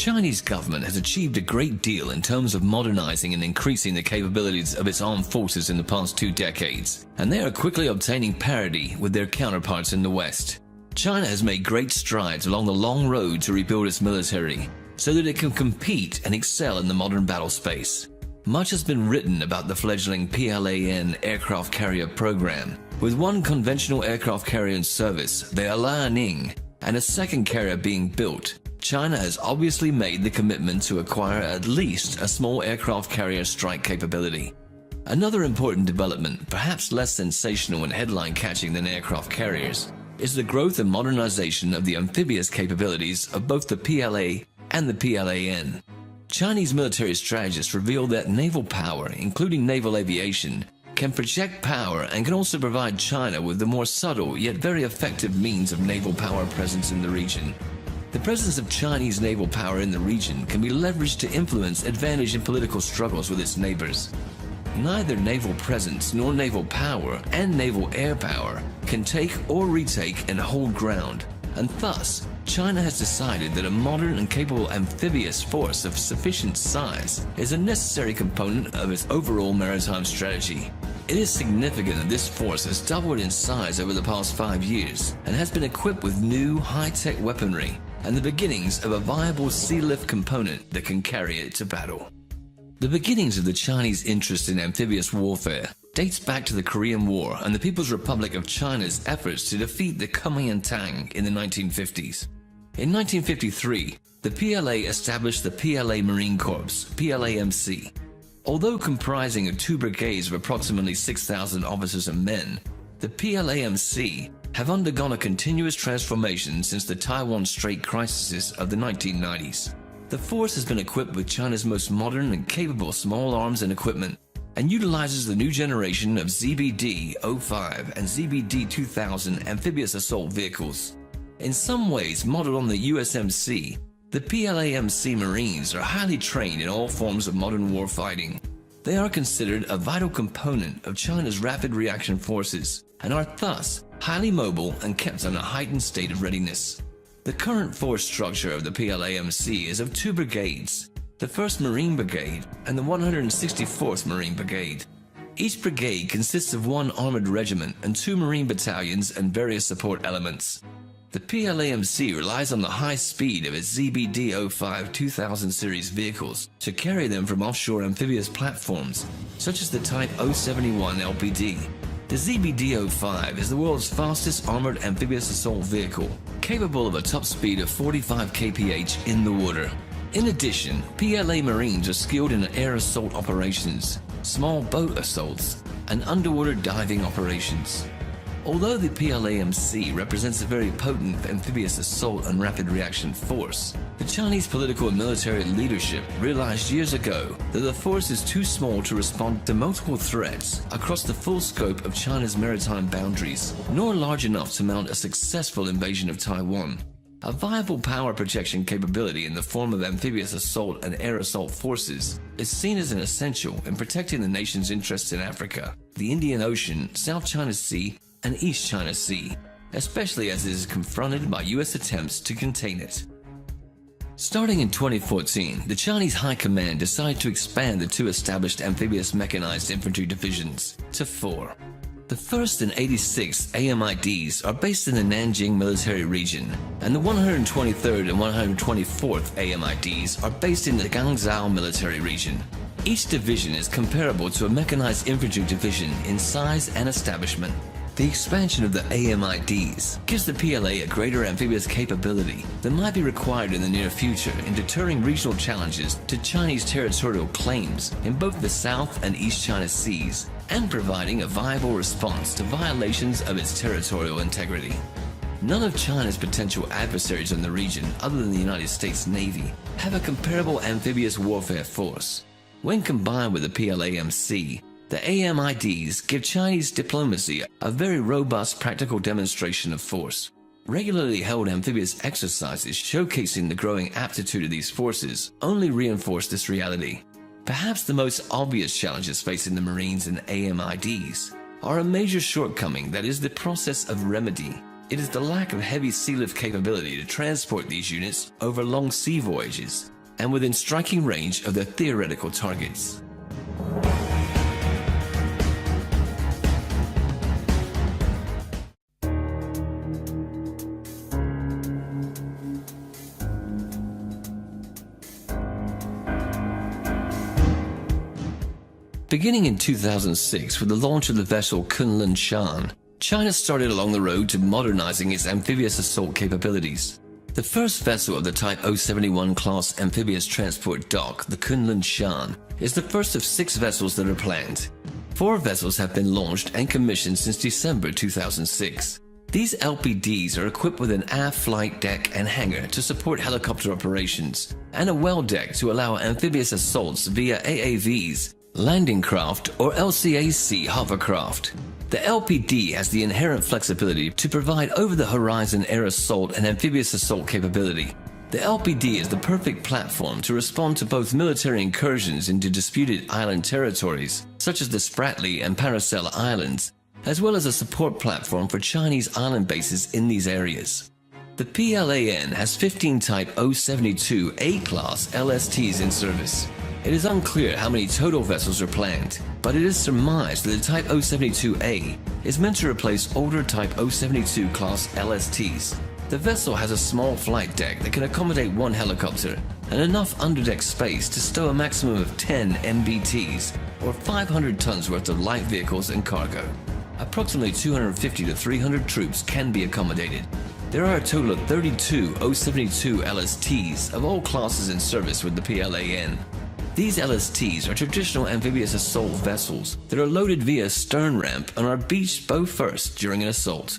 Chinese government has achieved a great deal in terms of modernizing and increasing the capabilities of its armed forces in the past 2 decades, and they are quickly obtaining parity with their counterparts in the West. China has made great strides along the long road to rebuild its military, so that it can compete and excel in the modern battle space. Much has been written about the fledgling PLAN aircraft carrier program, with one conventional aircraft carrier in service, the Liaison, and a second carrier being built. China has obviously made the commitment to acquire at least a small aircraft carrier strike capability. Another important development, perhaps less sensational and headline-catching than aircraft carriers, is the growth and modernization of the amphibious capabilities of both the PLA and the PLAN. Chinese military strategists reveal that naval power, including naval aviation, can project power and can also provide China with the more subtle yet very effective means of naval power presence in the region. The presence of Chinese naval power in the region can be leveraged to influence advantage in political struggles with its neighbors. Neither naval presence nor naval power and naval air power can take or retake and hold ground, and thus China has decided that a modern and capable amphibious force of sufficient size is a necessary component of its overall maritime strategy. It is significant that this force has doubled in size over the past 5 years and has been equipped with new high-tech weaponry and the beginnings of a viable sea lift component that can carry it to battle. The beginnings of the Chinese interest in amphibious warfare dates back to the Korean War and the People's Republic of China's efforts to defeat the Kuomintang in the 1950s. In 1953, the PLA established the PLA Marine Corps, PLAMC. Although comprising of 2 brigades of approximately 6,000 officers and men, the PLAMC have undergone a continuous transformation since the Taiwan Strait crises of the 1990s. The force has been equipped with China's most modern and capable small arms and equipment, and utilizes the new generation of ZBD-05 and ZBD-2000 amphibious assault vehicles. In some ways modeled on the USMC, the PLAMC Marines are highly trained in all forms of modern war fighting. They are considered a vital component of China's rapid reaction forces and are thus highly mobile and kept in a heightened state of readiness. The current force structure of the PLAMC is of 2 brigades, the 1st Marine Brigade and the 164th Marine Brigade. Each brigade consists of 1 armored regiment and 2 Marine battalions and various support elements. The PLAMC relies on the high speed of its ZBD-05 2000 series vehicles to carry them from offshore amphibious platforms, such as the Type 071 LPD. The ZBD-05 is the world's fastest armored amphibious assault vehicle, capable of a top speed of 45 kph in the water. In addition, PLA Marines are skilled in air assault operations, small boat assaults, and underwater diving operations. Although the PLAMC represents a very potent amphibious assault and rapid reaction force, the Chinese political and military leadership realized years ago that the force is too small to respond to multiple threats across the full scope of China's maritime boundaries, nor large enough to mount a successful invasion of Taiwan. A viable power projection capability in the form of amphibious assault and air assault forces is seen as an essential in protecting the nation's interests in Africa, the Indian Ocean, South China Sea, and East China Sea, especially as it is confronted by U.S. attempts to contain it. Starting in 2014, the Chinese High Command decided to expand the 2 established amphibious mechanized infantry divisions to 4. The 1st and 86th AMIDs are based in the Nanjing military region, and the 123rd and 124th AMIDs are based in the Guangzhou military region. Each division is comparable to a mechanized infantry division in size and establishment. The expansion of the AMIDs gives the PLA a greater amphibious capability that might be required in the near future in deterring regional challenges to Chinese territorial claims in both the South and East China Seas, and providing a viable response to violations of its territorial integrity. None of China's potential adversaries in the region, other than the United States Navy, have a comparable amphibious warfare force. When combined with the PLAMC, the AMIDs give Chinese diplomacy a very robust practical demonstration of force. Regularly held amphibious exercises showcasing the growing aptitude of these forces only reinforce this reality. Perhaps the most obvious challenges facing the Marines and AMIDs are a major shortcoming that is the process of remedy. it is the lack of heavy sea lift capability to transport these units over long sea voyages and within striking range of their theoretical targets. Beginning in 2006 with the launch of the vessel Kunlun Shan, China started along the road to modernizing its amphibious assault capabilities. The first vessel of the Type 071 class amphibious transport dock, the Kunlun Shan, is the first of 6 vessels that are planned. 4 vessels have been launched and commissioned since December 2006. These LPDs are equipped with an aft flight deck and hangar to support helicopter operations, and a well deck to allow amphibious assaults via AAVs, landing craft, or LCAC hovercraft. The LPD has the inherent flexibility to provide over-the-horizon air assault and amphibious assault capability. The LPD is the perfect platform to respond to both military incursions into disputed island territories, such as the Spratly and Paracel Islands, as well as a support platform for Chinese island bases in these areas. The PLAN has 15 Type 072 A-class LSTs in service. It is unclear how many total vessels are planned, but it is surmised that the Type 072A is meant to replace older Type 072 class LSTs. The vessel has a small flight deck that can accommodate 1 helicopter and enough underdeck space to stow a maximum of 10 MBTs, or 500 tons worth of light vehicles and cargo. Approximately 250 to 300 troops can be accommodated. There are a total of 32 072 LSTs of all classes in service with the PLAN. These LSTs are traditional amphibious assault vessels that are loaded via stern ramp and are beached bow first during an assault.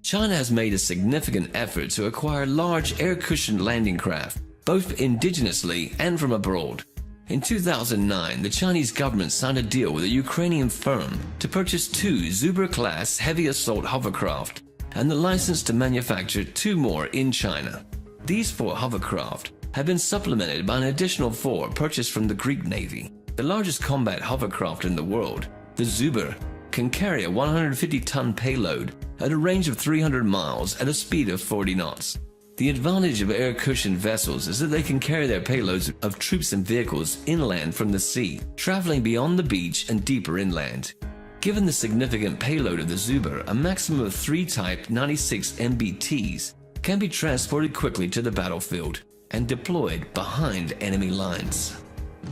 China has made a significant effort to acquire large air-cushioned landing craft, both indigenously and from abroad. In 2009, the Chinese government signed a deal with a Ukrainian firm to purchase 2 Zuber-class heavy assault hovercraft and the license to manufacture 2 more in China. These 4 hovercraft have been supplemented by an additional 4 purchased from the Greek Navy. The largest combat hovercraft in the world, the Zuber, can carry a 150-ton payload at a range of 300 miles at a speed of 40 knots. The advantage of air-cushioned vessels is that they can carry their payloads of troops and vehicles inland from the sea, traveling beyond the beach and deeper inland. Given the significant payload of the Zuber, a maximum of 3 Type 96 MBTs can be transported quickly to the battlefield and deployed behind enemy lines.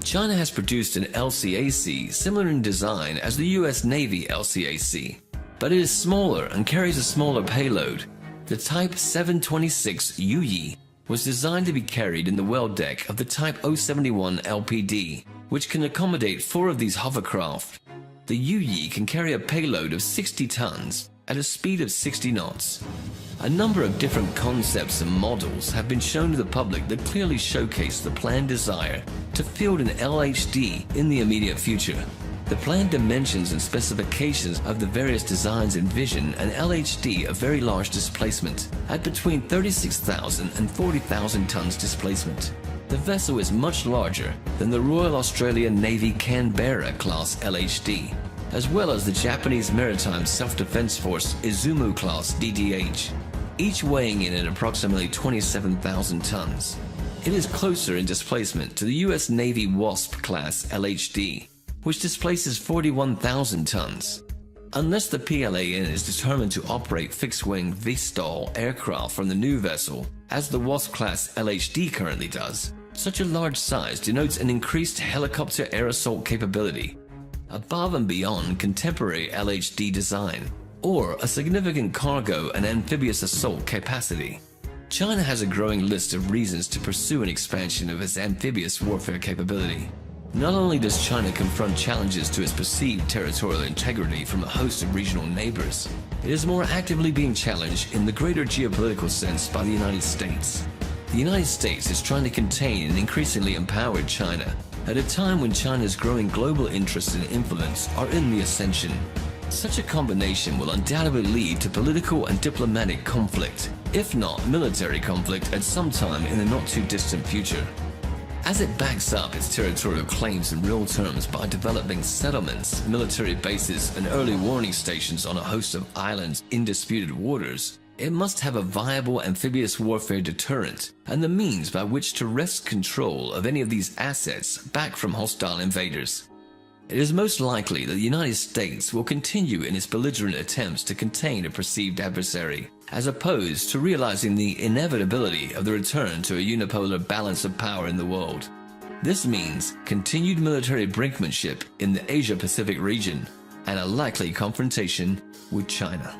China has produced an LCAC similar in design as the US Navy LCAC, but it is smaller and carries a smaller payload. The Type 726 Yuyi was designed to be carried in the well deck of the Type 071 LPD, which can accommodate 4 of these hovercraft. The Yuyi can carry a payload of 60 tons at a speed of 60 knots. A number of different concepts and models have been shown to the public that clearly showcase the planned desire to field an LHD in the immediate future. The planned dimensions and specifications of the various designs envision an LHD of very large displacement at between 36,000 and 40,000 tons displacement. The vessel is much larger than the Royal Australian Navy Canberra class LHD, as well as the Japanese Maritime Self-Defense Force Izumo class DDH, each weighing in at approximately 27,000 tons. It is closer in displacement to the US Navy Wasp class LHD, which displaces 41,000 tons. Unless the PLAN is determined to operate fixed-wing VSTOL aircraft from the new vessel, as the Wasp class LHD currently does, such a large size denotes an increased helicopter air assault capability, above and beyond contemporary LHD design, or a significant cargo and amphibious assault capacity. China has a growing list of reasons to pursue an expansion of its amphibious warfare capability. Not only does China confront challenges to its perceived territorial integrity from a host of regional neighbors, it is more actively being challenged in the greater geopolitical sense by the United States. The United States is trying to contain an increasingly empowered China at a time when China's growing global interest and influence are in the ascension. Such a combination will undoubtedly lead to political and diplomatic conflict, if not military conflict, at some time in the not-too-distant future. as it backs up its territorial claims in real terms by developing settlements, military bases, and early warning stations on a host of islands in disputed waters, it must have a viable amphibious warfare deterrent and the means by which to wrest control of any of these assets back from hostile invaders. It is most likely that the United States will continue in its belligerent attempts to contain a perceived adversary, as opposed to realizing the inevitability of the return to a unipolar balance of power in the world. This means continued military brinkmanship in the Asia-Pacific region and a likely confrontation with China.